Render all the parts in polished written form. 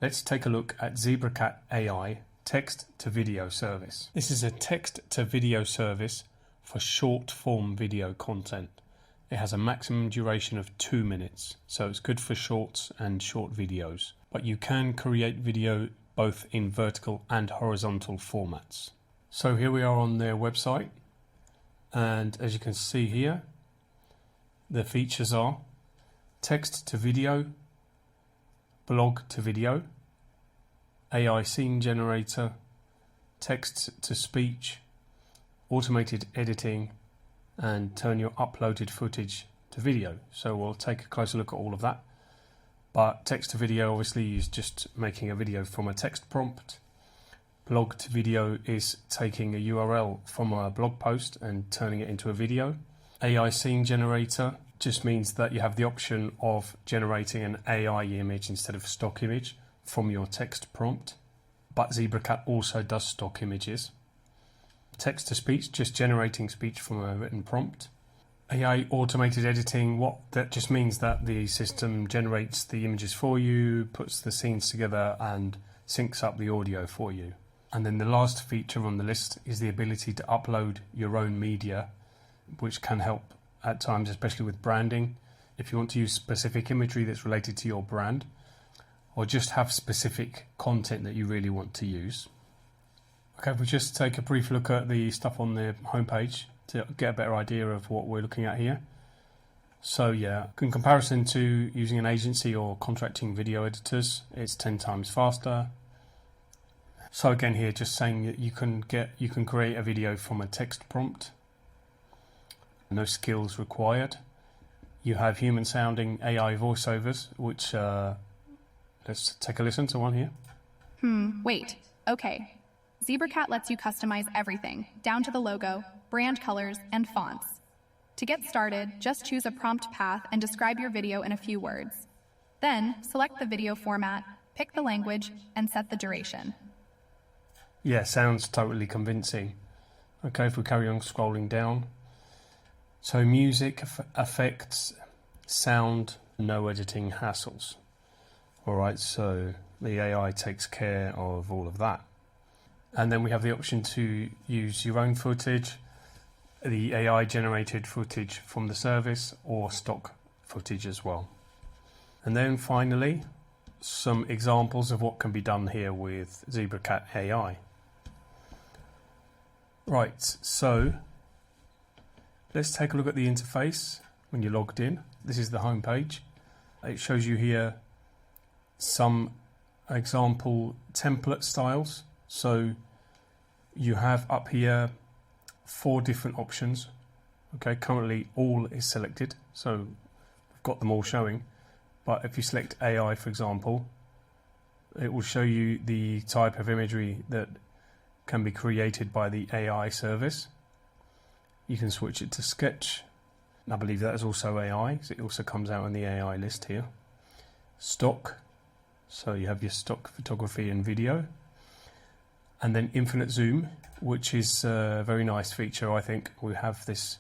Let's take a look at ZebraCat AI text to video service. This is a text to video service for short form video content. It has a maximum duration of 2 minutes, so it's good for shorts and short videos. But you can create video both in vertical and horizontal formats. So here we are on their website, and as you can see here, the features are text to video, blog to video, AI scene generator, text to speech, automated editing, and turn your uploaded footage to video. So we'll take a closer look at all of that. But text to video obviously is just making a video from a text prompt. Blog to video is taking a URL from a blog post and turning it into a video. AI scene generator just means that you have the option of generating an AI image instead of stock image from your text prompt. But ZebraCat also does stock images. Text to speech, just generating speech from a written prompt. AI automated editing, that just means that the system generates the images for you, puts the scenes together and syncs up the audio for you. And then the last feature on the list is the ability to upload your own media, which can help at times, especially with branding. If you want to use specific imagery that's related to your brand, or just have specific content that you really want to use. Okay, if we just take a brief look at the stuff on the homepage to get a better idea of what we're looking at here. So yeah, in comparison to using an agency or contracting video editors, it's 10 times faster. So again here, just saying that you can create a video from a text prompt. No skills required. You have human sounding AI voiceovers, which let's take a listen to one here. Wait. Okay. ZebraCat lets you customize everything, down to the logo, brand colors, and fonts. To get started, just choose a prompt path and describe your video in a few words. Then, select the video format, pick the language, and set the duration. Yeah, sounds totally convincing. Okay, if we carry on scrolling down. So music, effects, sound, no editing hassles. Alright, so the AI takes care of all of that. And then we have the option to use your own footage, the AI generated footage from the service, or stock footage as well. And then finally, some examples of what can be done here with ZebraCat AI. Right, so let's take a look at the interface when you're logged in. This is the home page. It shows you here some example template styles. So you have up here 4 different options. Okay, currently all is selected, so we've got them all showing. But if you select AI, for example, it will show you the type of imagery that can be created by the AI service. You can switch it to sketch. I believe that is also AI, so it also comes out in the AI list here. Stock, so you have your stock photography and video. And then infinite zoom, which is a very nice feature, I think. We have this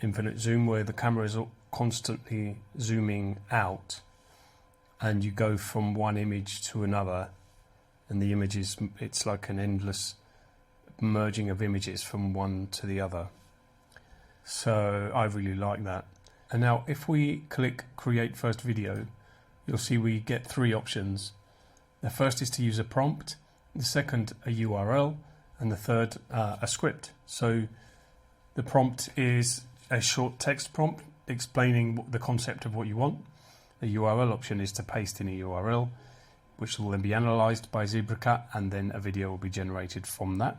infinite zoom where the camera is constantly zooming out and you go from one image to another, and the images, it's like an endless merging of images from one to the other. So I really like that. And now if we click create first video, you'll see we get 3 options. The first is to use a prompt, the second a URL, and the third a script. So the prompt is a short text prompt explaining the concept of what you want. The URL option is to paste in a URL, which will then be analyzed by ZebraCat, and then a video will be generated from that.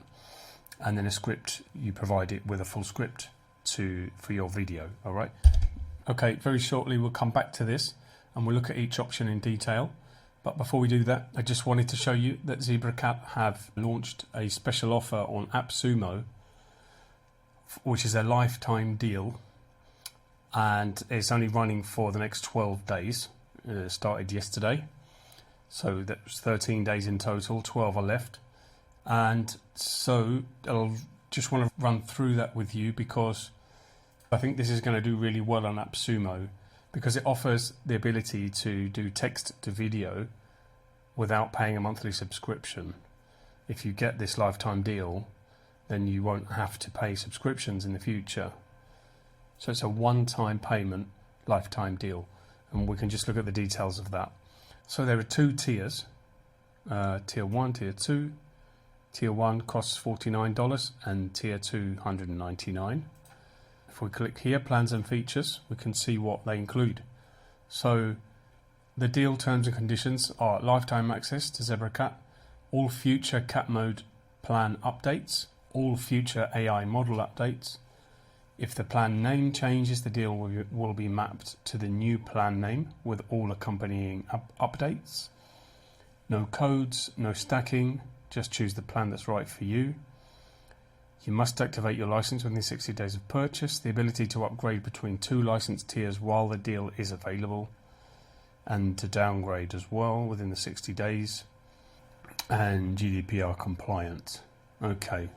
And then a script, you provide it with a full script for your video. All right. Okay, very shortly we'll come back to this and we'll look at each option in detail. But before we do that, I just wanted to show you that ZebraCat have launched a special offer on Appsumo, which is a lifetime deal, and it's only running for the next 12 days. It started yesterday, so that's 13 days in total, 12 are left. And so I'll just want to run through that with you because I think this is going to do really well on Appsumo, because it offers the ability to do text to video without paying a monthly subscription. If you get this lifetime deal, then you won't have to pay subscriptions in the future. So it's a one-time payment lifetime deal, and we can just look at the details of that. So there are two tiers, tier 1, tier 2. Tier 1 costs $49 and tier 2 $199. If we click here, plans and features, we can see what they include. So the deal terms and conditions are lifetime access to ZebraCat, all future cat mode plan updates, all future AI model updates. If the plan name changes, the deal will be mapped to the new plan name with all accompanying updates. No codes, no stacking, just choose the plan that's right for you. You must activate your license within 60 days of purchase, the ability to upgrade between 2 license tiers while the deal is available, and to downgrade as well within the 60 days, and GDPR compliant. Okay.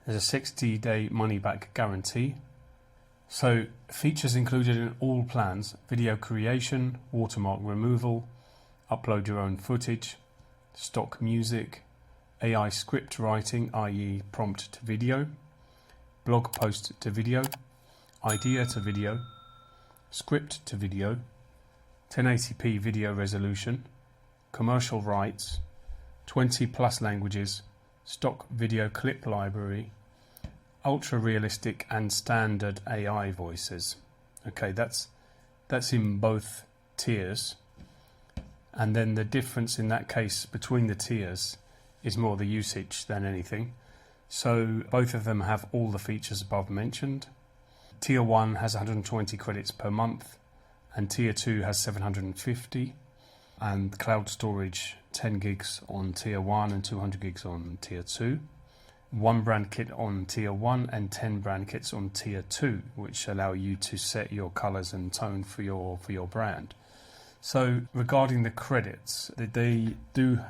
There's a 60-day money-back guarantee. So features included in all plans: video creation, watermark removal, upload your own footage, stock music, AI script writing, i.e. prompt to video, blog post to video, idea to video, script to video, 1080p video resolution, commercial rights, 20 plus languages, stock video clip library, ultra realistic and standard AI voices. Okay, that's in both tiers. And then the difference in that case between the tiers is more the usage than anything. So both of them have all the features above mentioned. Tier 1 has 120 credits per month, and Tier 2 has 750, and cloud storage 10 gigs on Tier 1 and 200 gigs on Tier 2. 1 brand kit on Tier 1 and 10 brand kits on Tier 2, which allow you to set your colors and tone for your brand. So regarding the credits, they do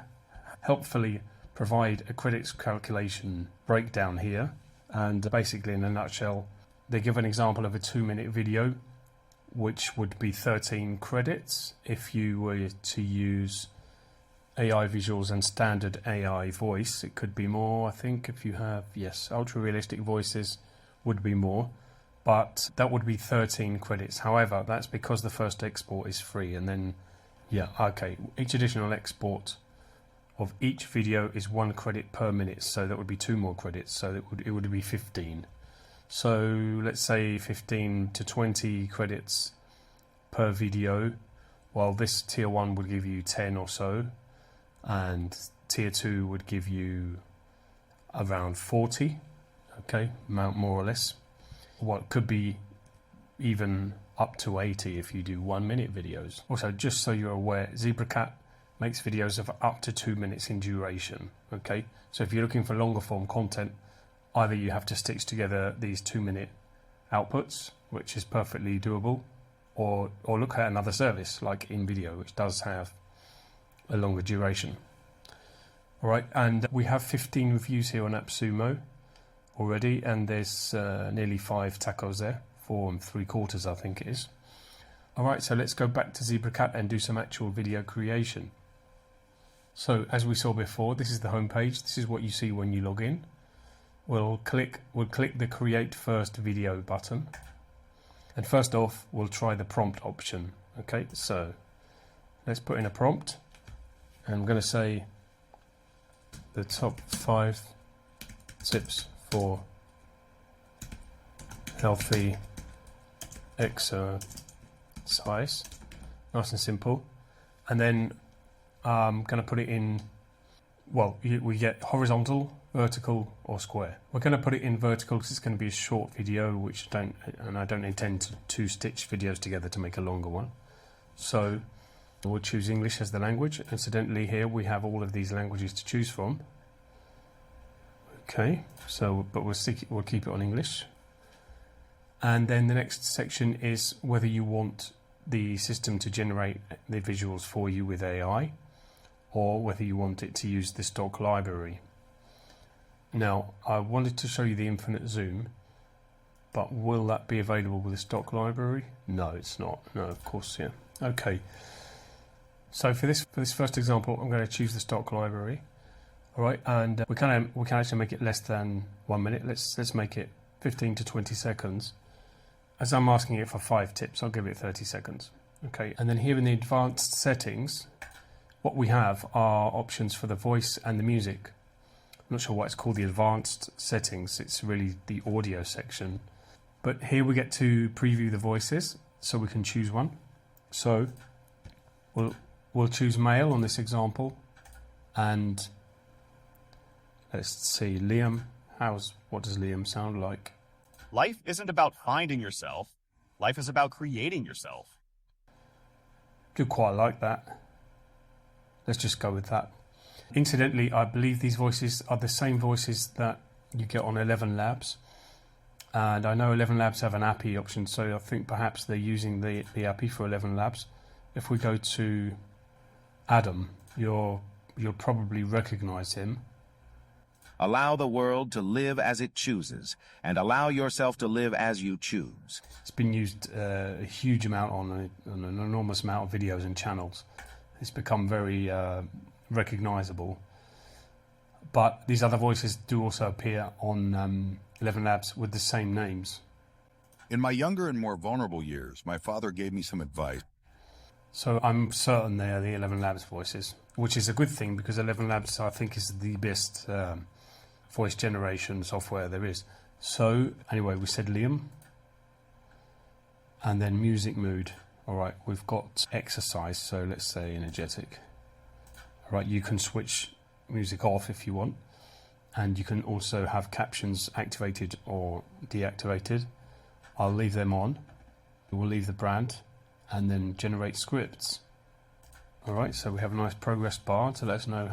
helpfully provide a credits calculation breakdown here, and basically in a nutshell they give an example of a 2-minute video which would be 13 credits. If you were to use AI visuals and standard AI voice, it could be more. I think if you have, yes, ultra realistic voices would be more, but that would be 13 credits. However, that's because the first export is free, and then each additional export of each video is 1 credit per minute, so that would be 2 more credits, so it would be 15. So let's say 15 to 20 credits per video, while this tier 1 would give you 10 or so, and tier 2 would give you around 40, okay, more or less. Well, it could be even up to 80 if you do 1-minute videos. Also, just so you're aware, ZebraCat makes videos of up to 2 minutes in duration, okay? So if you're looking for longer form content, either you have to stitch together these 2-minute outputs, which is perfectly doable, or look at another service like InVideo, which does have a longer duration. All right, and we have 15 reviews here on Appsumo already, and there's nearly 5 tacos there, 4 3/4 I think it is. All right, so let's go back to ZebraCat and do some actual video creation. So as we saw before, this is the home page. This is what you see when you log in. We'll click the Create First Video button, and first off we'll try the prompt option. Okay, so let's put in a prompt, and I'm going to say the top 5 tips for healthy exercise. Nice and simple. And then I'm going to put it in, well, we get horizontal, vertical or square. We're going to put it in vertical because it's going to be a short video, which I don't intend to stitch videos together to make a longer one. So we'll choose English as the language. Incidentally, here we have all of these languages to choose from. Okay, so but we'll keep it on English. And then the next section is whether you want the system to generate the visuals for you with AI, or whether you want it to use the stock library. Now, I wanted to show you the infinite zoom, but will that be available with the stock library? No, it's not. No, of course, yeah. Okay. So for this first example, I'm going to choose the stock library. All right, and we can actually make it less than 1 minute. Let's make it 15 to 20 seconds. As I'm asking it for 5 tips, I'll give it 30 seconds. Okay, and then here in the advanced settings, what we have are options for the voice and the music. I'm not sure why it's called the advanced settings. It's really the audio section. But here we get to preview the voices, so we can choose one. So we'll choose male on this example, and let's see, Liam. What does Liam sound like? Life isn't about finding yourself. Life is about creating yourself. Do quite like that. Let's just go with that. Incidentally, I believe these voices are the same voices that you get on 11 Labs. And I know 11 Labs have an API option, so I think perhaps they're using the API for 11 Labs. If we go to Adam, you'll probably recognize him. Allow the world to live as it chooses, and allow yourself to live as you choose. It's been used a huge amount on an enormous amount of videos and channels. It's become very recognizable. But these other voices do also appear on 11 Labs with the same names. In my younger and more vulnerable years, my father gave me some advice. So I'm certain they are the 11 Labs voices, which is a good thing because 11 Labs, I think, is the best voice generation software there is. So anyway, we said Liam, and then music mood. All right, we've got exercise, so let's say energetic. All right, you can switch music off if you want, and you can also have captions activated or deactivated. I'll leave them on. We'll leave the brand, and then generate scripts. All right, so we have a nice progress bar to let us know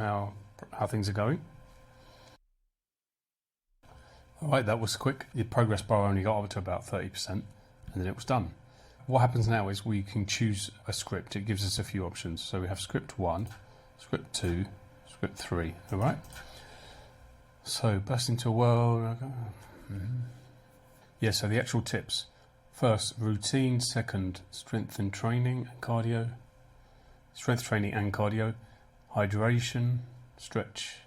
how things are going. All right, that was quick. The progress bar only got up to about 30%, and then it was done. What happens now is we can choose a script. It gives us a few options. So we have script 1, script 2, script 3. All right. So burst into a world. Yeah. So the actual tips: first, routine; second, strength and training and cardio. Strength training and cardio, hydration, stretch.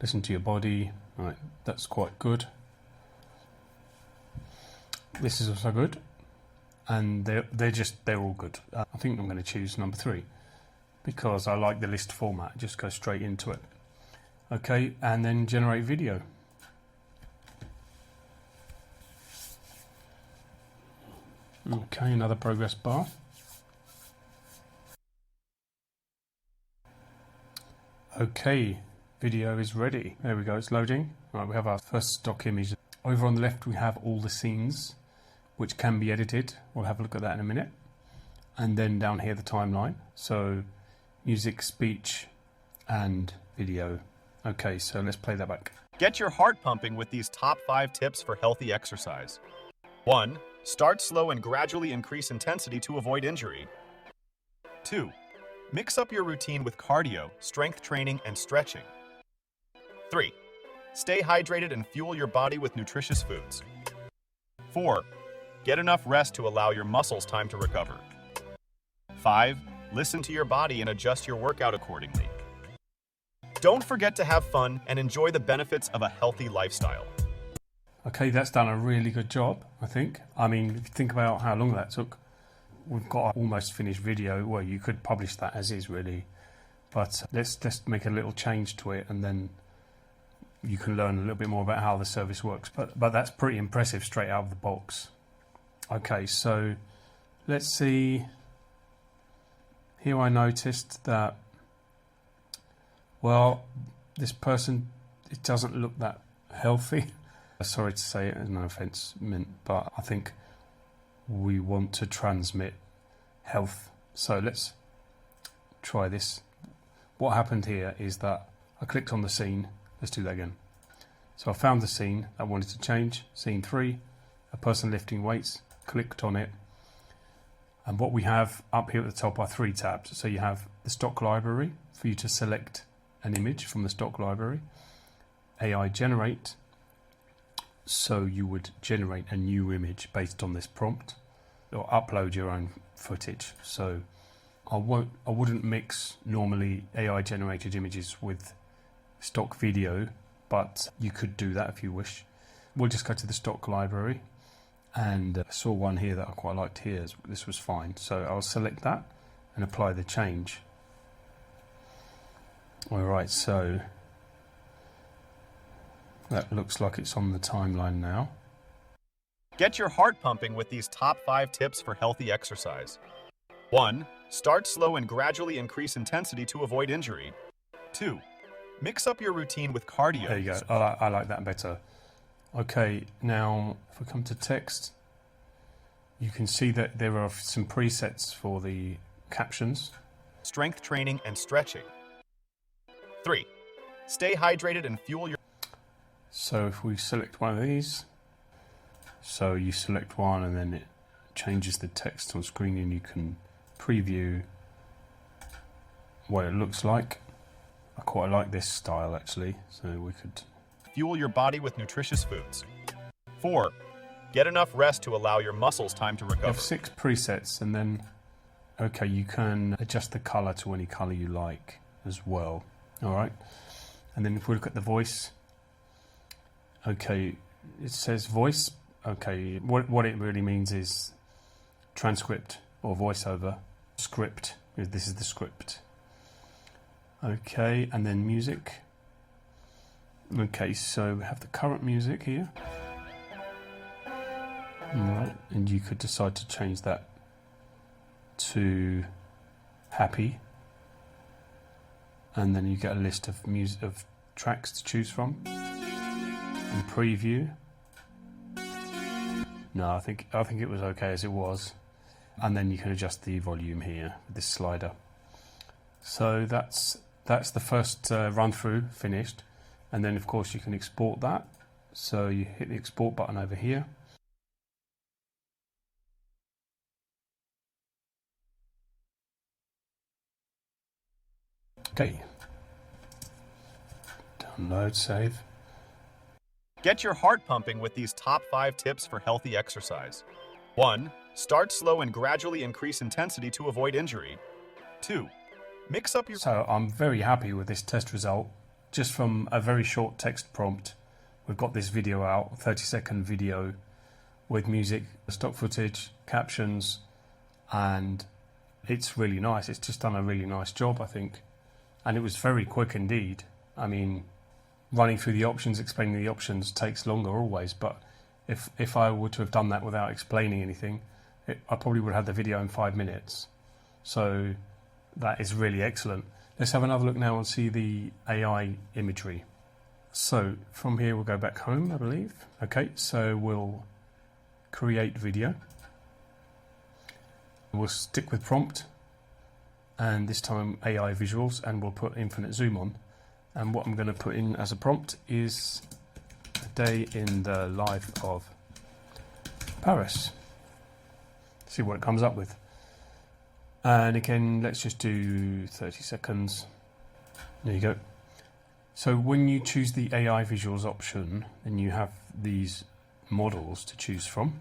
Listen to your body. Right, that's quite good. This is also good, and they're all good. I think I'm going to choose number 3 because I like the list format. Just go straight into it. Okay, and then generate video. Okay, another progress bar. Okay, video is ready. There we go, it's loading. Right, we have our first stock image. Over on the left we have all the scenes which can be edited. We'll have a look at that in a minute. And then down here the timeline. So music, speech and video. Okay, so let's play that back. Get your heart pumping with these top 5 tips for healthy exercise. 1. Start slow and gradually increase intensity to avoid injury. 2. Mix up your routine with cardio, strength training, and stretching. 3. Stay hydrated and fuel your body with nutritious foods. 4. Get enough rest to allow your muscles time to recover. 5. Listen to your body and adjust your workout accordingly. Don't forget to have fun and enjoy the benefits of a healthy lifestyle. Okay, that's done a really good job, I think. I mean, if you think about how long that took, we've got an almost finished video. Well, you could publish that as is, really. But let's make a little change to it, and then you can learn a little bit more about how the service works. But that's pretty impressive straight out of the box. Okay, so let's see. Here I noticed that, well, this person, it doesn't look that healthy. Sorry to say it, no offence meant, but I think we want to transmit health. So let's try this. What happened here is that I clicked on the scene. Let's do that again. So I found the scene I wanted to change. Scene 3, a person lifting weights. Clicked on it. And what we have up here at the top are 3 tabs. So you have the stock library for you to select an image from the stock library. AI generate. So you would generate a new image based on this prompt, or upload your own footage. So I wouldn't mix normally AI generated images with stock video, but you could do that if you wish. We'll just go to the stock library, and I saw one here that I quite liked here. This was fine, so I'll select that and apply the change. Alright, so that looks like it's on the timeline now. Get your heart pumping with these top 5 tips for healthy exercise. 1. Start slow and gradually increase intensity to avoid injury. 2. Mix up your routine with cardio. There you go. I like that better. Okay, now if we come to text, you can see that there are some presets for the captions. Strength training and stretching. 3. Stay hydrated and fuel your... So if we select one of these, so you select one and then it changes the text on screen and you can preview what it looks like. I quite like this style actually, so we could... Fuel your body with nutritious foods. 4. Get enough rest to allow your muscles time to You recover. have 6 presets, and then, okay, you can adjust the color to any color you like as well. All right. And then if we look at the voice, okay, it says voice. Okay, what it really means is transcript or voiceover. Script, this is the script. Okay, and then music. Okay, so we have the current music here. Alright, and you could decide to change that to happy. And then you get a list of tracks to choose from. And preview. No, I think it was okay as it was. And then you can adjust the volume here with this slider. So that's the first run through finished. And then of course you can export that. So you hit the export button over here. Okay. Download, save. Get your heart pumping with these top 5 tips for healthy exercise. 1. Start slow and gradually increase intensity to avoid injury. 2. Mix up your... So I'm very happy with this test result. Just from a very short text prompt, we've got this video out, 30-second video with music, stock footage, captions, and it's really nice. It's just done a really nice job, I think. And it was very quick indeed. I mean, running through the options, explaining the options takes longer always, but if I were to have done that without explaining anything, I probably would have had the video in 5 minutes. So that is really excellent. Let's have another look now and see the AI imagery. So from here we'll go back home, I believe. Okay, so we'll create video. We'll stick with prompt, and this time AI visuals, and we'll put infinite zoom on. And what I'm going to put in as a prompt is a day in the life of Paris. See what it comes up with. And again, let's just do 30 seconds. There you go. So when you choose the AI visuals option, then you have these models to choose from,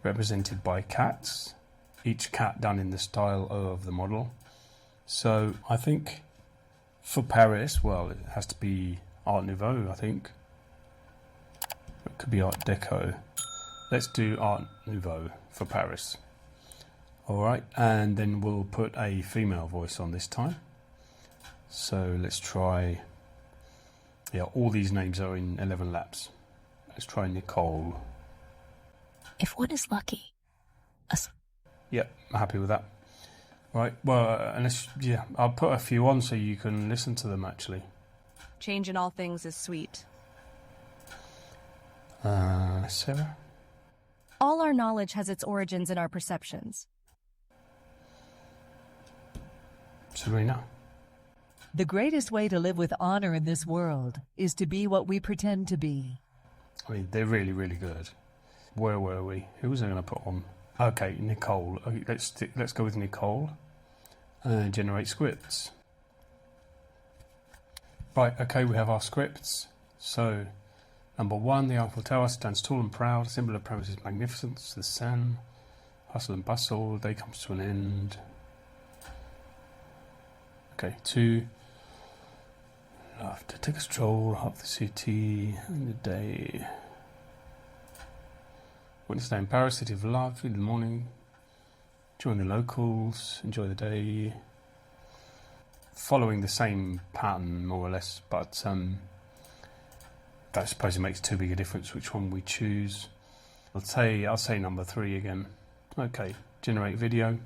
represented by cats, each cat done in the style of the model. So I think for Paris, well, it has to be Art Nouveau, I think. It could be Art Deco. Let's do Art Nouveau for Paris. Alright, and then we'll put a female voice on this time. So let's try, yeah, all these names are in 11 laps. Let's try Nicole. If one is lucky. Yep, I'm happy with that. Right, well, I'll put a few on so you can listen to them actually. Change in all things is sweet. Sarah? All our knowledge has its origins in our perceptions. Serena? The greatest way to live with honor in this world is to be what we pretend to be. I mean, they're really, really good. Where were we? Who was I going to put on? Okay, Nicole. Okay, let's go with Nicole. Generate scripts. Right, okay, we have our scripts. So, number 1, the Eiffel Tower stands tall and proud. Symbol of Paris is magnificence. The sun, hustle and bustle. Day comes to an end. Okay, 2. Love to take a stroll up the city in the day. Wednesday in Paris, city of love, in the morning. Join the locals, enjoy the day. Following the same pattern, more or less, but I suppose it makes too big a difference which one we choose. I'll say number 3 again. Okay, generate video.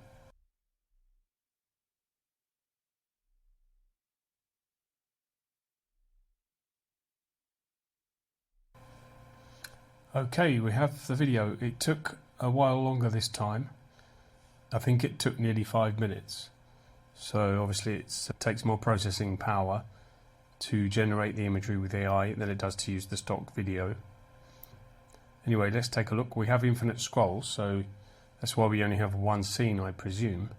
Okay, we have the video. It took a while longer this time. I think it took nearly 5 minutes. So obviously it takes more processing power to generate the imagery with AI than it does to use the stock video. Anyway, let's take a look. We have infinite scrolls, so that's why we only have one scene, I presume.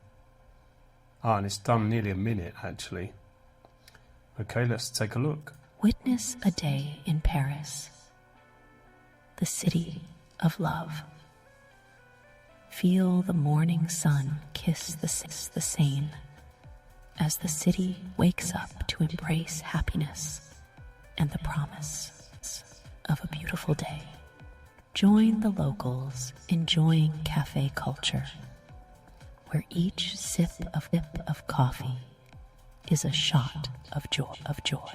And it's done nearly a minute, actually. Okay, let's take a look. Witness a day in Paris, the city of love. Feel the morning sun kiss the Seine as the city wakes up to embrace happiness and the promise of a beautiful day. Join the locals enjoying cafe culture, where each sip of coffee is a shot of joy.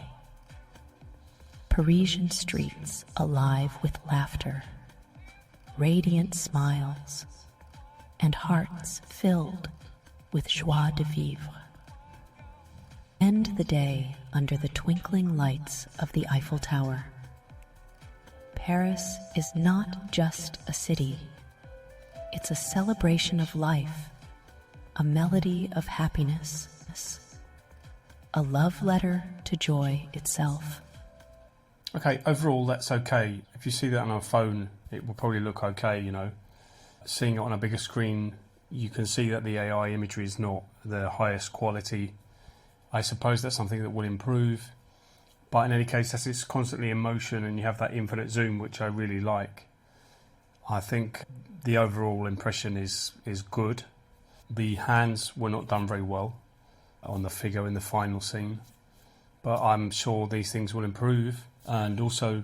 Parisian streets alive with laughter, radiant smiles, and hearts filled with joie de vivre. End the day under the twinkling lights of the Eiffel Tower. Paris is not just a city. It's a celebration of life, a melody of happiness, a love letter to joy itself. Okay, overall that's okay. If you see that on our phone, it will probably look okay, you know. Seeing it on a bigger screen, you can see that the AI imagery is not the highest quality. I suppose that's something that will improve. But in any case, as it's constantly in motion and you have that infinite zoom, which I really like, I think the overall impression is good. The hands were not done very well on the figure in the final scene, but I'm sure these things will improve. And also,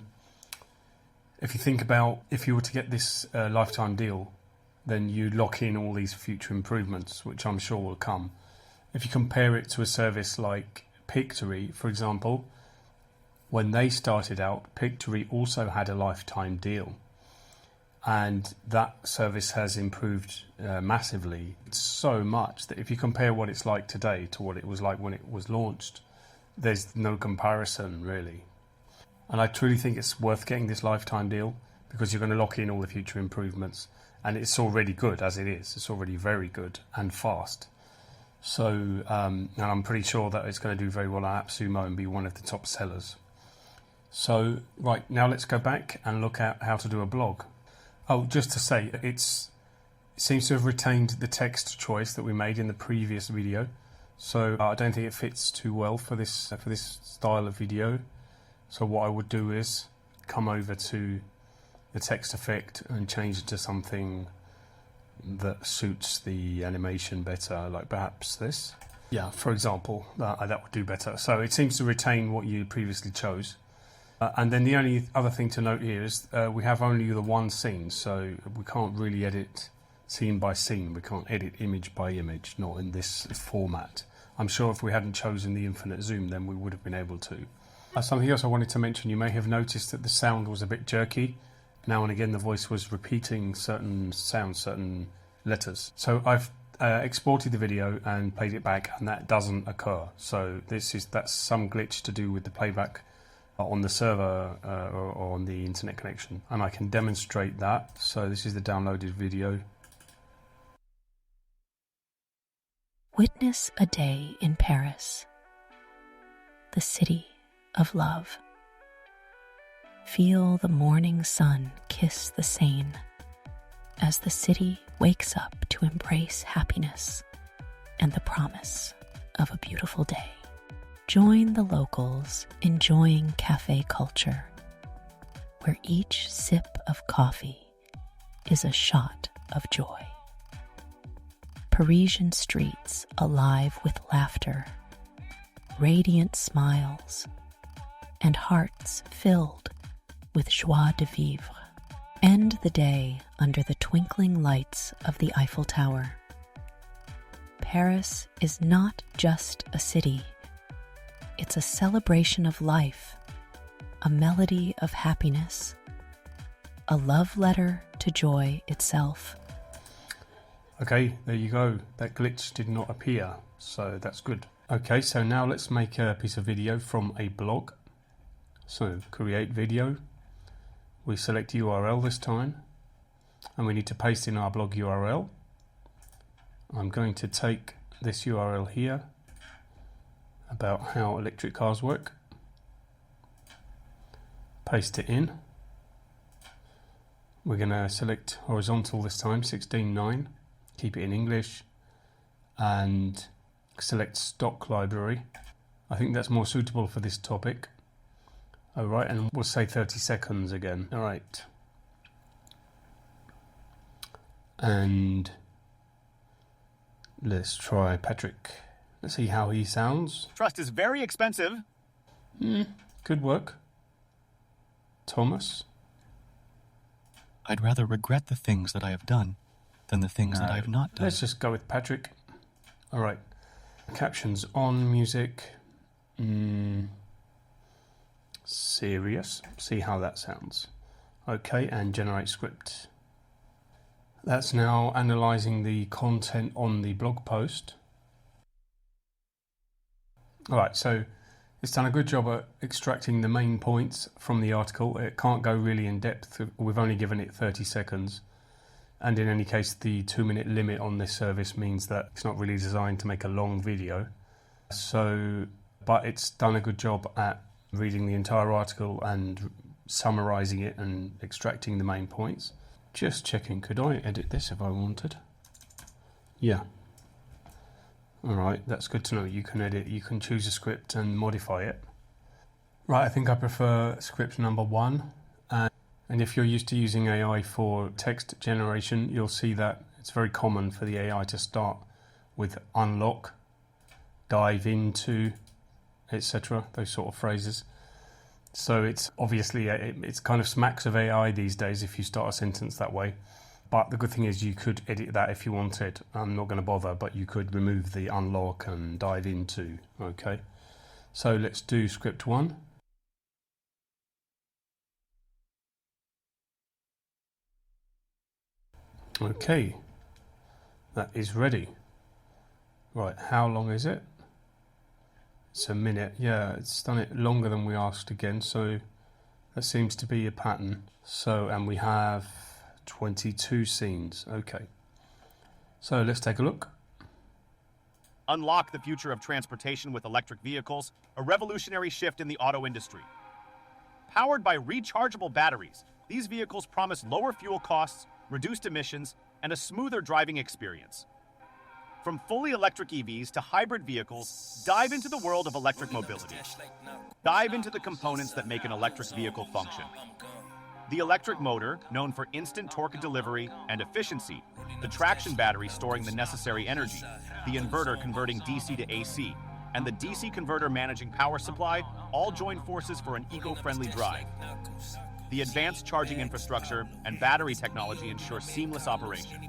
if you think about if you were to get this lifetime deal, then you lock in all these future improvements, which I'm sure will come. If you compare it to a service like Pictory, for example, when they started out, Pictory also had a lifetime deal. And that service has improved massively, so much that if you compare what it's like today to what it was like when it was launched, there's no comparison, really. And I truly think it's worth getting this lifetime deal because you're going to lock in all the future improvements. And it's already good as it is. It's already very good and fast. So, and I'm pretty sure that it's going to do very well on Appsumo and be one of the top sellers. So, right, now let's go back and look at how to do a blog. Oh, just to say, it seems to have retained the text choice that we made in the previous video. So I don't think it fits too well for this style of video. So what I would do is come over to the text effect and change it to something that suits the animation better, like perhaps this. Yeah, for example, that would do better. So it seems to retain what you previously chose. And then the only other thing to note here is we have only the one scene, so we can't really edit scene by scene. We can't edit image by image, not in this format. I'm sure if we hadn't chosen the infinite zoom, then we would have been able to. Something else I wanted to mention, you may have noticed that the sound was a bit jerky. Now and again the voice was repeating certain sounds, certain letters. So I've exported the video and played it back, and that doesn't occur. So that's some glitch to do with the playback on the server or on the internet connection, and I can demonstrate that. So this is the downloaded video. Witness a day in Paris, the city of love. Feel the morning sun kiss the Seine as the city wakes up to embrace happiness and the promise of a beautiful day. Join the locals enjoying cafe culture, where each sip of coffee is a shot of joy. Parisian streets alive with laughter, radiant smiles and hearts filled with joie de vivre. End the day under the twinkling lights of the Eiffel Tower. Paris is not just a city. It's a celebration of life, a melody of happiness, a love letter to joy itself. Okay, there you go. That glitch did not appear, so that's good. Okay, so now let's make a piece of video from a blog. So, create video. We select URL this time, and we need to paste in our blog URL. I'm going to take this URL here about how electric cars work. Paste it in. We're going to select horizontal this time, 16:9. Keep it in English and select stock library. I think that's more suitable for this topic. Alright, and we'll say 30 seconds again. Alright. And let's try Patrick. Let's see how he sounds. Trust is very expensive. Good work. Thomas. I'd rather regret the things that I have done than the things that I have not done. Let's just go with Patrick. Alright. Captions on, music. Serious. See how that sounds. Okay, and generate script. That's now analysing the content on the blog post. Alright, so it's done a good job at extracting the main points from the article. It can't go really in depth. We've only given it 30 seconds. And in any case, the 2-minute limit on this service means that it's not really designed to make a long video. So, but it's done a good job at reading the entire article and summarising it and extracting the main points. Just checking, could I edit this if I wanted? Yeah. Alright, that's good to know. You can edit, you can choose a script and modify it. Right, I think I prefer script number 1. And if you're used to using AI for text generation, you'll see that it's very common for the AI to start with unlock, dive into, etc. Those sort of phrases. So it's obviously, it's kind of smacks of AI these days if you start a sentence that way. But the good thing is you could edit that if you wanted. I'm not going to bother, but you could remove the unlock and dive into. Okay. So let's do script 1. Okay. That is ready. Right, how long is it? It's a minute. Yeah, it's done it longer than we asked again, so that seems to be a pattern. So, and we have 22 scenes. Okay. So let's take a look. Unlock the future of transportation with electric vehicles, a revolutionary shift in the auto industry. Powered by rechargeable batteries, these vehicles promise lower fuel costs, reduced emissions, and a smoother driving experience. From fully electric EVs to hybrid vehicles, dive into the world of electric mobility. Dive into the components that make an electric vehicle function. The electric motor, known for instant torque delivery and efficiency, the traction battery storing the necessary energy, the inverter converting DC to AC, and the DC converter managing power supply all join forces for an eco-friendly drive. The advanced charging infrastructure and battery technology ensure seamless operation.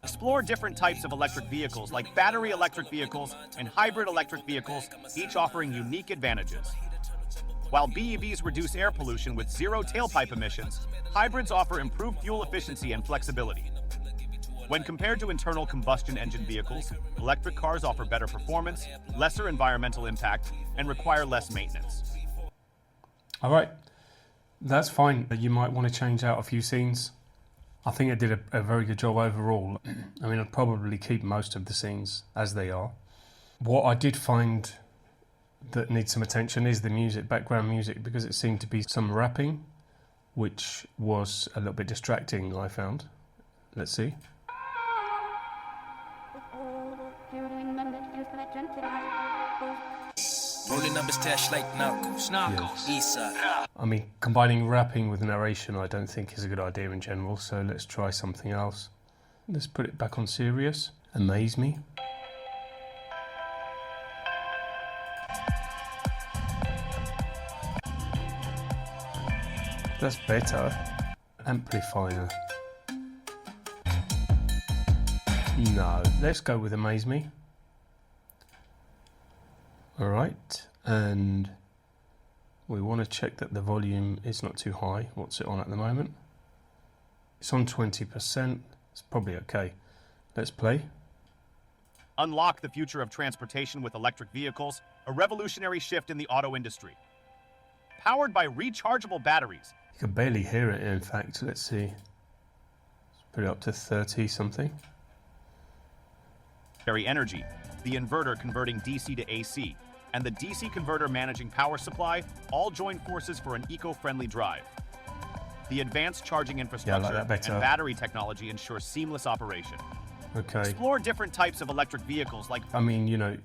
Explore different types of electric vehicles like battery electric vehicles and hybrid electric vehicles, each offering unique advantages. While BEVs reduce air pollution with zero tailpipe emissions, hybrids offer improved fuel efficiency and flexibility. When compared to internal combustion engine vehicles, electric cars offer better performance, lesser environmental impact, and require less maintenance. All right. That's fine. You might want to change out a few scenes. I think it did a very good job overall. I mean, I'd probably keep most of the scenes as they are. What I did find that needs some attention is the music, background music, because it seemed to be some rapping, which was a little bit distracting, I found. Let's see. Rolling up his stash like narcos. East side. I mean, combining rapping with narration I don't think is a good idea in general, so let's try something else. Let's put it back on serious. Amaze me. That's better. Amplifier. No, let's go with Amaze Me. Alright, and we want to check that the volume is not too high. What's it on at the moment? It's on 20%. It's probably okay. Let's play. Unlock the future of transportation with electric vehicles, a revolutionary shift in the auto industry. Powered by rechargeable batteries. You can barely hear it, in fact. Let's see. Let's put it up to 30 something. Energy, the inverter converting DC to AC, and the DC converter managing power supply all join forces for an eco-friendly drive. The advanced charging infrastructure and battery technology ensure seamless operation. Okay. Explore different types of electric vehicles like... I mean, you know,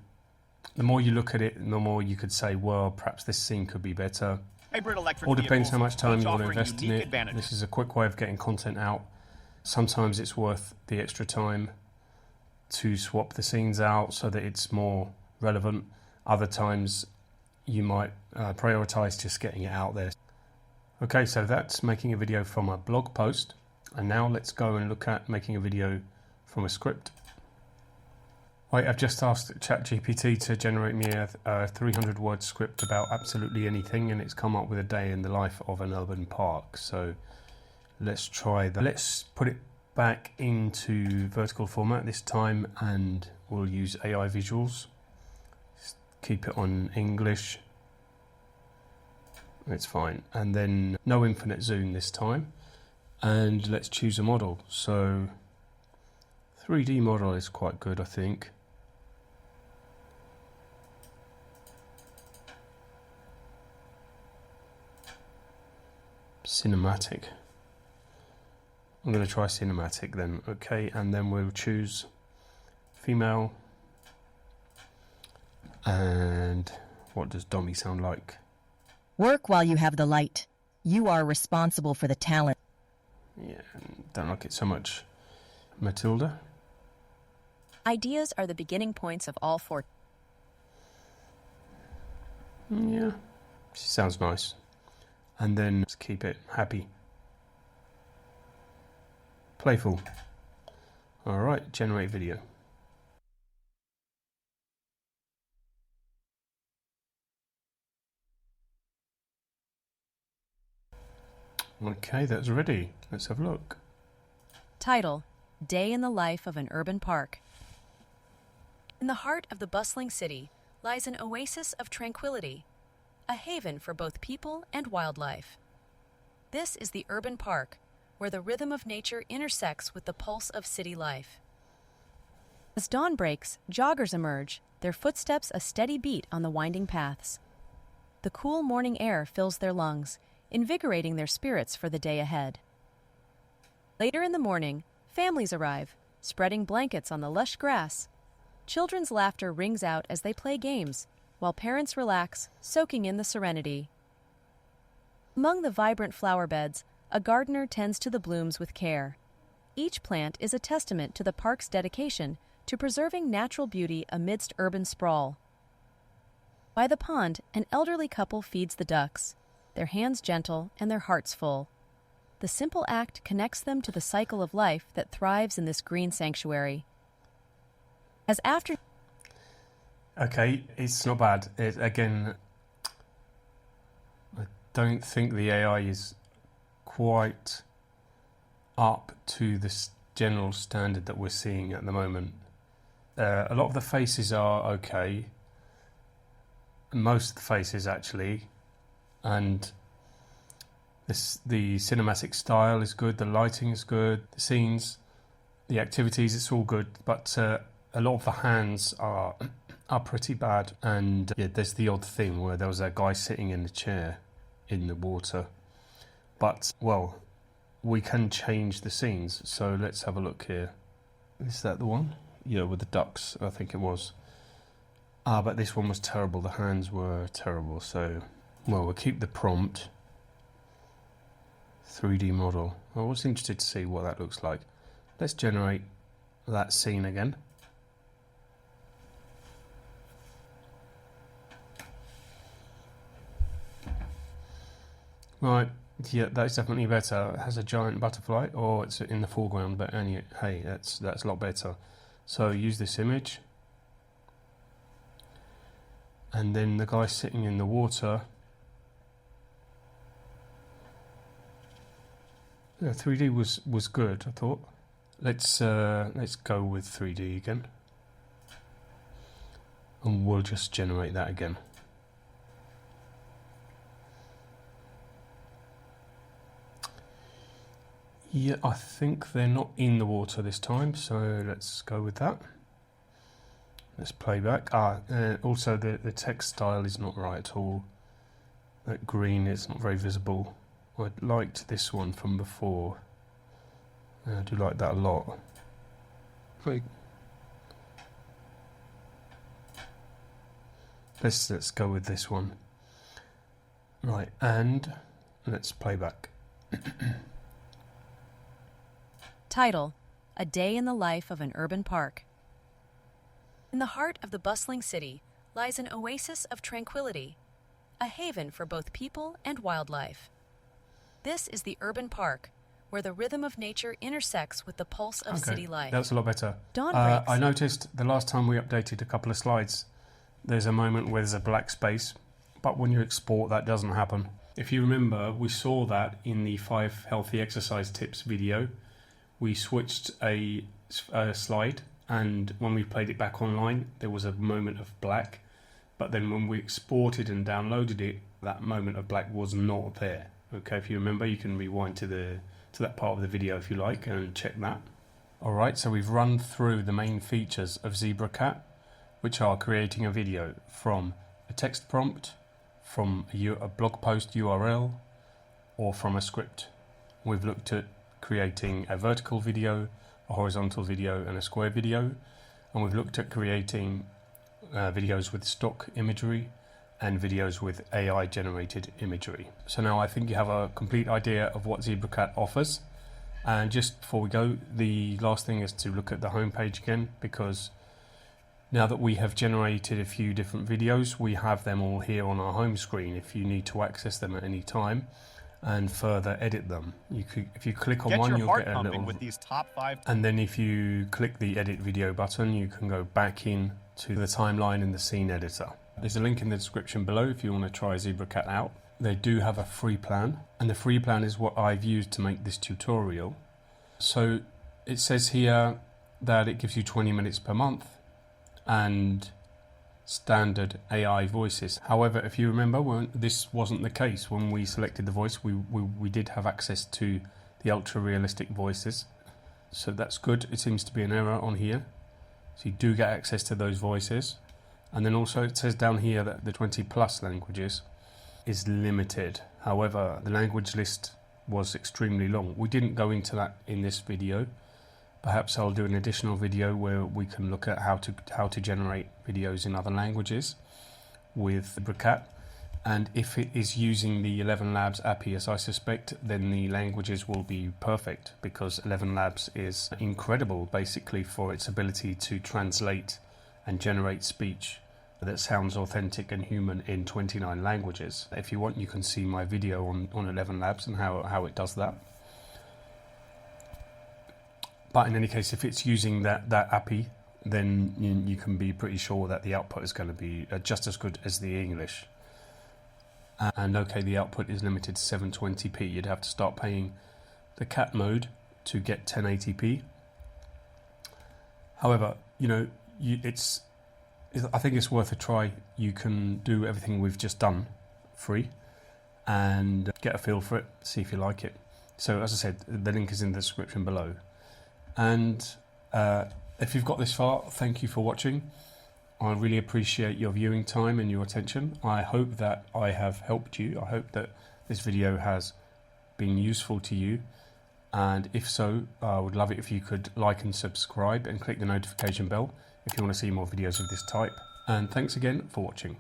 the more you look at it, the more you could say, well, perhaps this scene could be better. Hybrid electric All depends how much time you want to invest in it. Advantages. This is a quick way of getting content out. Sometimes it's worth the extra time to swap the scenes out so that it's more relevant. Other times you might prioritize just getting it out there. Okay, so that's making a video from a blog post. And now let's go and look at making a video from a script. Right, I've just asked ChatGPT to generate me a 300-word script about absolutely anything, and it's come up with a day in the life of an urban park. So let's try that. Let's put it back into vertical format this time, and we'll use AI visuals. Just keep it on English. It's fine. And then no infinite zoom this time. And let's choose a model. So 3D model is quite good, I think. Cinematic. I'm going to try cinematic then. Okay, and then we'll choose female. And what does Dommy sound like? Work while you have the light. You are responsible for the talent. Yeah, don't like it so much. Matilda. Ideas are the beginning points of all four. Yeah, she sounds nice. And then let's keep it happy. Playful. Alright, generate video. Okay, that's ready. Let's have a look. Title: Day in the Life of an Urban Park. In the heart of the bustling city lies an oasis of tranquility, a haven for both people and wildlife. This is the urban park, where the rhythm of nature intersects with the pulse of city life. As dawn breaks, joggers emerge, their footsteps a steady beat on the winding paths. The cool morning air fills their lungs, invigorating their spirits for the day ahead. Later in the morning, families arrive, spreading blankets on the lush grass. Children's laughter rings out as they play games, while parents relax, soaking in the serenity. Among the vibrant flower beds, a gardener tends to the blooms with care. Each plant is a testament to the park's dedication to preserving natural beauty amidst urban sprawl. By the pond, an elderly couple feeds the ducks, their hands gentle and their hearts full. The simple act connects them to the cycle of life that thrives in this green sanctuary. As after... Okay, it's not bad. Again, I don't think the AI is quite up to the general standard that we're seeing at the moment. A lot of the faces are okay. Most of the faces, actually. And the cinematic style is good, the lighting is good, the scenes, the activities, it's all good. But a lot of the hands are pretty bad, and yeah, there's the odd thing where there was a guy sitting in the chair in the water. But, well, we can change the scenes, so let's have a look here. Is that the one? Yeah, with the ducks, I think it was. But this one was terrible, the hands were terrible, so, well, we'll keep the prompt. 3D model. I was interested to see what that looks like. Let's generate that scene again. Right, Yeah, that's definitely better. It has a giant butterfly, or it's in the foreground, but hey, that's a lot better. So use this image, and then the guy sitting in the water. Yeah, 3D was good, I thought. Let's go with 3D again, and we'll just generate that again. Yeah, I think they're not in the water this time, so let's go with that. Let's play back. Also the text style is not right at all. That green is not very visible. I liked this one from before. I do like that a lot. Let's go with this one. Right, and let's play back. Title: A Day in the Life of an Urban Park. In the heart of the bustling city lies an oasis of tranquility, a haven for both people and wildlife. This is the urban park, where the rhythm of nature intersects with the pulse of city life. That's a lot better. Dawn breaks. I noticed the last time we updated a couple of slides, there's a moment where there's a black space, but when you export, that doesn't happen. If you remember, we saw that in the 5 healthy exercise tips video. We switched a slide, and when we played it back online, there was a moment of black, but then when we exported and downloaded it, that moment of black was not there. Okay, if you remember, you can rewind to that part of the video if you like and check that. Alright, so we've run through the main features of ZebraCat, which are creating a video from a text prompt, from a blog post URL, or from a script. We've looked at creating a vertical video, a horizontal video, and a square video, and we've looked at creating videos with stock imagery and videos with AI generated imagery. So now I think you have a complete idea of what ZebraCat offers. And just before we go, the last thing is to look at the homepage again, because now that we have generated a few different videos, we have them all here on our home screen if you need to access them at any time and further edit them. If you click on one, you'll get a little with these top 5, and then if you click the edit video button, you can go back in to the timeline in the scene editor. There's a link in the description below if you want to try ZebraCat out. They do have a free plan, and the free plan is what I've used to make this tutorial. So it says here that it gives you 20 minutes per month and standard AI voices. However, if you remember, this wasn't the case. When we selected the voice, we did have access to the ultra realistic voices, so that's good. It seems to be an error on here, so you do get access to those voices. And then also it says down here that the 20+ languages is limited. However, the language list was extremely long. We didn't go into that in this video. Perhaps I'll do an additional video where we can look at how to generate videos in other languages with ZebraCat. And if it is using the 11 Labs API, as I suspect, then the languages will be perfect, because 11 Labs is incredible basically for its ability to translate and generate speech that sounds authentic and human in 29 languages. If you want, you can see my video on 11 Labs and how it does that. But in any case, if it's using that API, then you can be pretty sure that the output is going to be just as good as the English. And okay, the output is limited to 720p. You'd have to start paying the cat mode to get 1080p. However, I think it's worth a try. You can do everything we've just done free and get a feel for it, see if you like it. So as I said, the link is in the description below. And if you've got this far, thank you for watching. I really appreciate your viewing time and your attention. I hope that I have helped you. I hope that this video has been useful to you. And if so, I would love it if you could like and subscribe and click the notification bell if you want to see more videos of this type. And thanks again for watching.